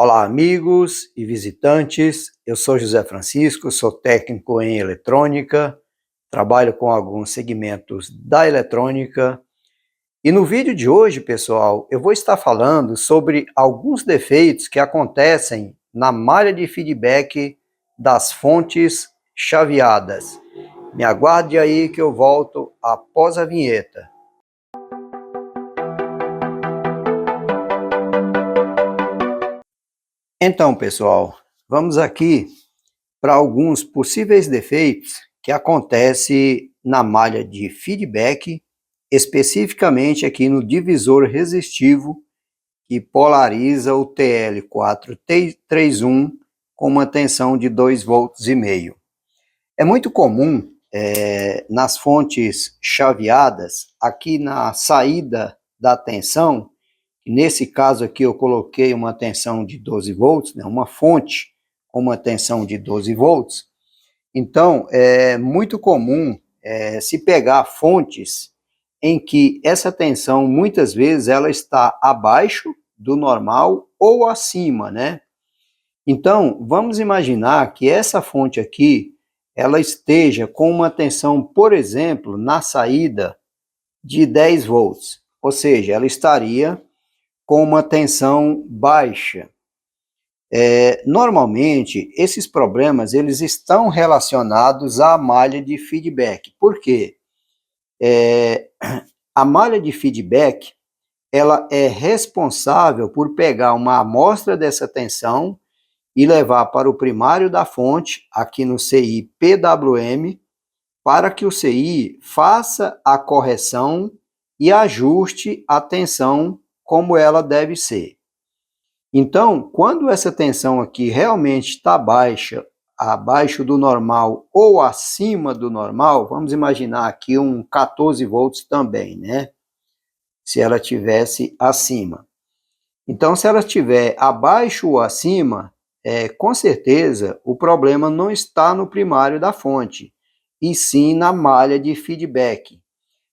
Olá, amigos e visitantes. Eu sou José Francisco, sou técnico em eletrônica, trabalho com alguns segmentos da eletrônica. E no vídeo de hoje, pessoal, eu vou estar falando sobre alguns defeitos que acontecem na malha de feedback das fontes chaveadas. Me aguarde aí que eu volto após a vinheta. Então, pessoal, vamos aqui para alguns possíveis defeitos que acontecem na malha de feedback, especificamente aqui no divisor resistivo que polariza o TL431 com uma tensão de 2,5 volts. É muito comum nas fontes chaveadas, aqui na saída da tensão, nesse caso aqui eu coloquei uma tensão de 12 volts, né, uma fonte com uma tensão de 12 volts. Então, é muito comum se pegar fontes em que essa tensão, muitas vezes, ela está abaixo do normal ou acima, né? Então, vamos imaginar que essa fonte aqui, ela esteja com uma tensão, por exemplo, na saída de 10 volts, ou seja, ela estaria com uma tensão baixa. Normalmente, esses problemas eles estão relacionados à malha de feedback. Por quê? A malha de feedback ela é responsável por pegar uma amostra dessa tensão e levar para o primário da fonte, aqui no CI PWM, para que o CI faça a correção e ajuste a tensão como ela deve ser. Então, quando essa tensão aqui realmente está baixa, abaixo do normal ou acima do normal, vamos imaginar aqui um 14 volts também, né? Se ela tivesse acima. Então, se ela estiver abaixo ou acima, com certeza o problema não está no primário da fonte, e sim na malha de feedback.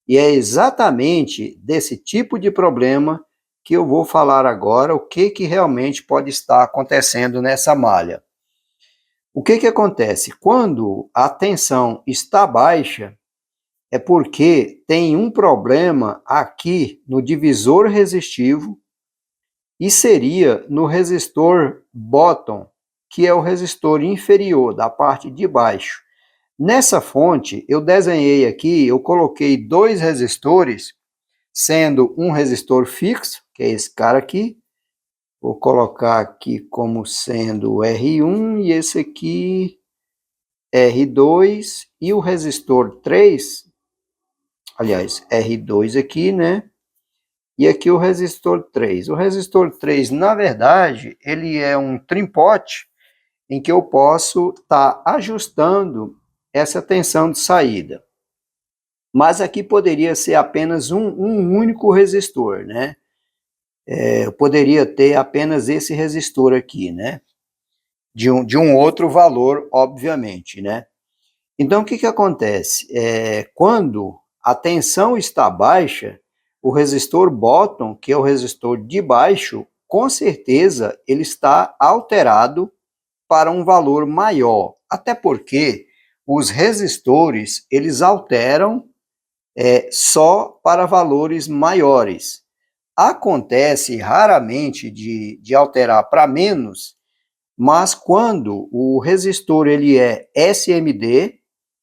E é exatamente desse tipo de problema que eu vou falar agora o que realmente pode estar acontecendo nessa malha. O que acontece? Quando a tensão está baixa, é porque tem um problema aqui no divisor resistivo e seria no resistor bottom, que é o resistor inferior, da parte de baixo. Nessa fonte, eu desenhei aqui, eu coloquei dois resistores, sendo um resistor fixo, que é esse cara aqui, vou colocar aqui como sendo o R1 e esse aqui R2 e o resistor 3, aliás, R2 aqui, né? E aqui o resistor 3. O resistor 3, na verdade, ele é um trimpote em que eu posso estar ajustando essa tensão de saída. Mas aqui poderia ser apenas um único resistor, né? Eu poderia ter apenas esse resistor aqui, né? De um outro valor, obviamente, né? Então, o que acontece? Quando a tensão está baixa, o resistor bottom, que é o resistor de baixo, com certeza ele está alterado para um valor maior. Até porque os resistores, eles alteram só para valores maiores. Acontece raramente de alterar para menos, mas quando o resistor ele é SMD,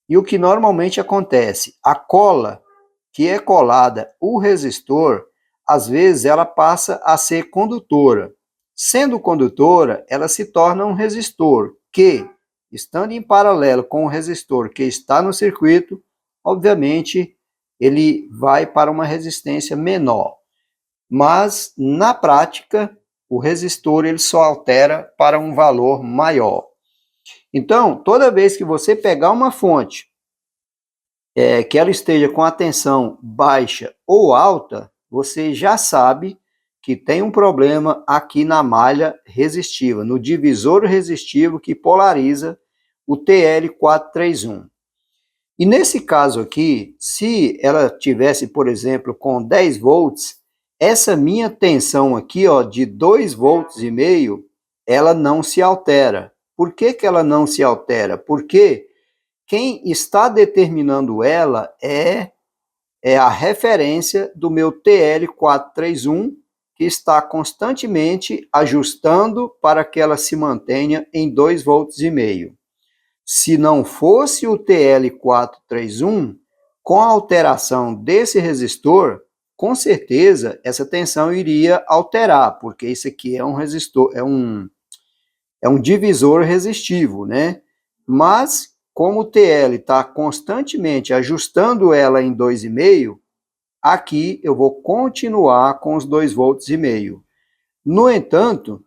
e o que normalmente acontece, a cola que é colada o resistor, às vezes ela passa a ser condutora. Sendo condutora, ela se torna um resistor que, estando em paralelo com o resistor que está no circuito, obviamente ele vai para uma resistência menor. Mas, na prática, o resistor ele só altera para um valor maior. Então, toda vez que você pegar uma fonte que ela esteja com a tensão baixa ou alta, você já sabe que tem um problema aqui na malha resistiva, no divisor resistivo que polariza o TL431. E nesse caso aqui, se ela tivesse, por exemplo, com 10 volts, essa minha tensão aqui, ó, de 2,5 volts, ela não se altera. Por que que ela não se altera? Porque quem está determinando ela é a referência do meu TL431, que está constantemente ajustando para que ela se mantenha em 2,5 volts. Se não fosse o TL431, com a alteração desse resistor, com certeza essa tensão iria alterar, porque isso aqui é um resistor, é um divisor resistivo, né? Mas, como o TL está constantemente ajustando ela em 2,5, aqui eu vou continuar com os 2,5 volts. No entanto,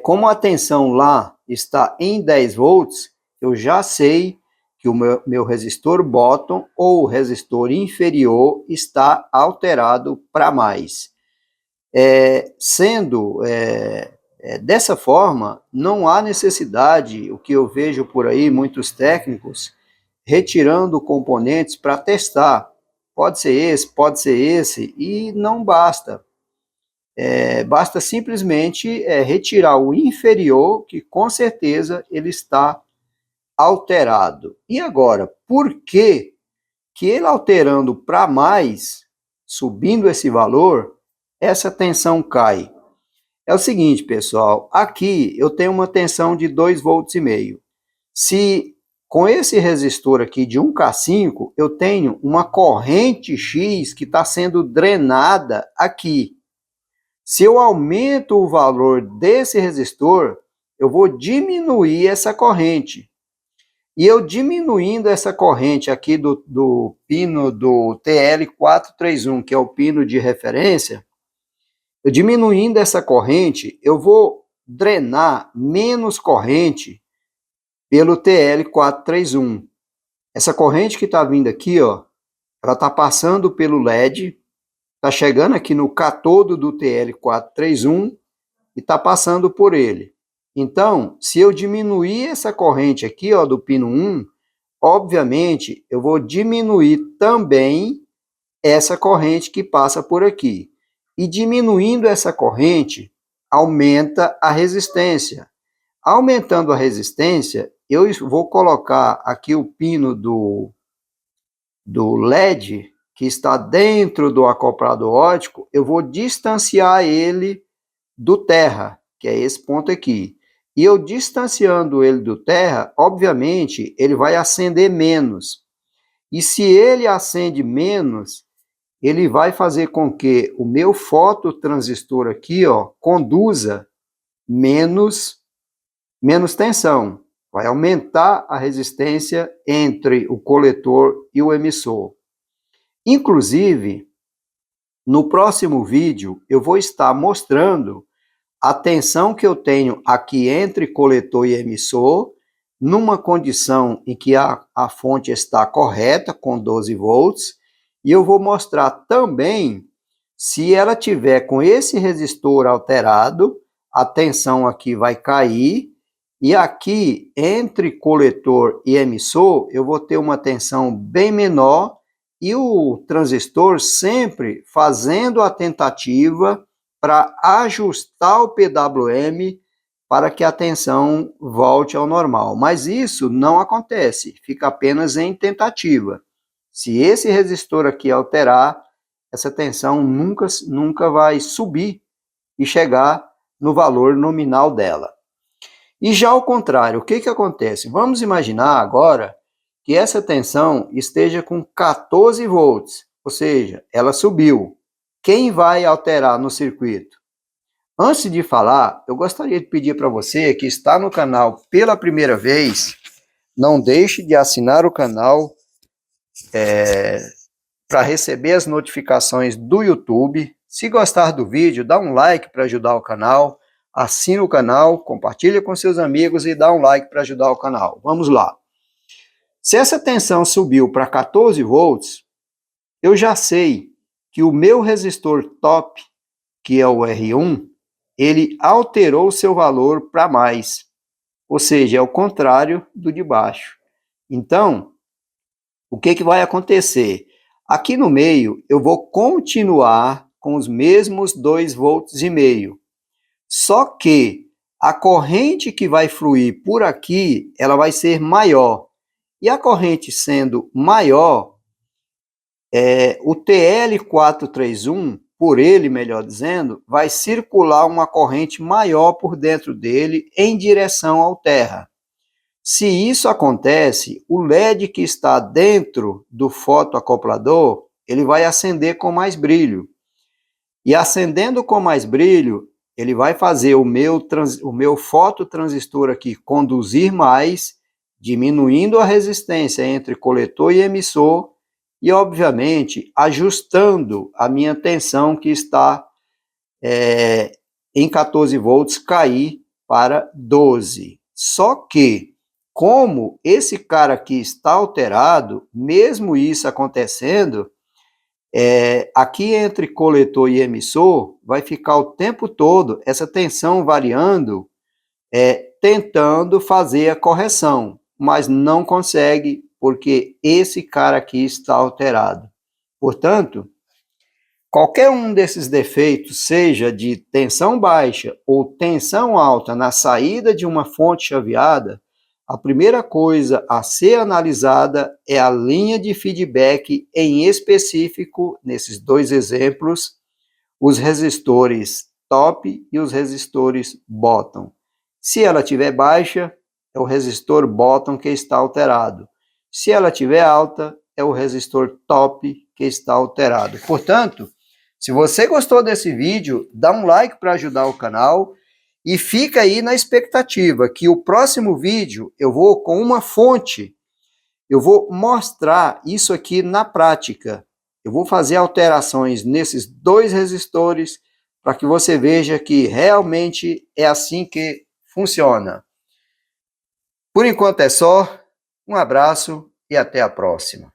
como a tensão lá está em 10 volts, eu já sei que o meu resistor bottom ou o resistor inferior está alterado para mais. Dessa forma, não há necessidade, o que eu vejo por aí, muitos técnicos, retirando componentes para testar. Pode ser esse, e não basta. Basta simplesmente retirar o inferior, que com certeza ele está alterado. E agora, por que ele alterando para mais, subindo esse valor, essa tensão cai? É o seguinte, pessoal, aqui eu tenho uma tensão de 2,5 volts. Se com esse resistor aqui de 1K5, eu tenho uma corrente X que está sendo drenada aqui. Se eu aumento o valor desse resistor, eu vou diminuir essa corrente. E eu diminuindo essa corrente aqui do pino do TL431, que é o pino de referência, eu diminuindo essa corrente, eu vou drenar menos corrente pelo TL431. Essa corrente que está vindo aqui, ó, ela está passando pelo LED, está chegando aqui no catodo do TL431 e está passando por ele. Então, se eu diminuir essa corrente aqui, ó, do pino 1, obviamente, eu vou diminuir também essa corrente que passa por aqui. E diminuindo essa corrente, aumenta a resistência. Aumentando a resistência, eu vou colocar aqui o pino do LED, que está dentro do acoplado óptico, eu vou distanciar ele do terra, que é esse ponto aqui. E eu distanciando ele do terra, obviamente, ele vai acender menos. E se ele acende menos, ele vai fazer com que o meu fototransistor aqui, ó, conduza menos tensão. Vai aumentar a resistência entre o coletor e o emissor. Inclusive, no próximo vídeo, eu vou estar mostrando a tensão que eu tenho aqui entre coletor e emissor, numa condição em que a fonte está correta, com 12 volts, e eu vou mostrar também, se ela tiver com esse resistor alterado, a tensão aqui vai cair, e aqui, entre coletor e emissor, eu vou ter uma tensão bem menor, e o transistor sempre fazendo a tentativa para ajustar o PWM para que a tensão volte ao normal. Mas isso não acontece, fica apenas em tentativa. Se esse resistor aqui alterar, essa tensão nunca vai subir e chegar no valor nominal dela. E já ao contrário, o que acontece? Vamos imaginar agora que essa tensão esteja com 14 volts, ou seja, ela subiu. Quem vai alterar no circuito? Antes de falar, eu gostaria de pedir para você que está no canal pela primeira vez, não deixe de assinar o canal para receber as notificações do YouTube. Se gostar do vídeo, dá um like para ajudar o canal, assina o canal, compartilha com seus amigos e dá um like para ajudar o canal. Vamos lá. Se essa tensão subiu para 14 volts, eu já sei que o meu resistor top, que é o R1, ele alterou seu valor para mais, ou seja, é o contrário do de baixo. Então, o que vai acontecer? Aqui no meio, eu vou continuar com os mesmos 2,5 volts. Só que a corrente que vai fluir por aqui, ela vai ser maior. E a corrente sendo maior, o TL431, por ele, melhor dizendo, vai circular uma corrente maior por dentro dele em direção ao terra. Se isso acontece, o LED que está dentro do fotoacoplador, ele vai acender com mais brilho. E acendendo com mais brilho, ele vai fazer o meu fototransistor aqui conduzir mais, diminuindo a resistência entre coletor e emissor, e, obviamente, ajustando a minha tensão que está em 14 volts cair para 12. Só que, como esse cara aqui está alterado, mesmo isso acontecendo, aqui entre coletor e emissor, vai ficar o tempo todo essa tensão variando, tentando fazer a correção, mas não consegue, porque esse cara aqui está alterado. Portanto, qualquer um desses defeitos, seja de tensão baixa ou tensão alta na saída de uma fonte chaveada, a primeira coisa a ser analisada é a linha de feedback, em específico, nesses dois exemplos, os resistores top e os resistores bottom. Se ela tiver baixa, é o resistor bottom que está alterado. Se ela tiver alta, é o resistor top que está alterado. Portanto, se você gostou desse vídeo, dá um like para ajudar o canal e fica aí na expectativa que o próximo vídeo eu vou com uma fonte, eu vou mostrar isso aqui na prática. Eu vou fazer alterações nesses dois resistores para que você veja que realmente é assim que funciona. Por enquanto é só, um abraço e até a próxima.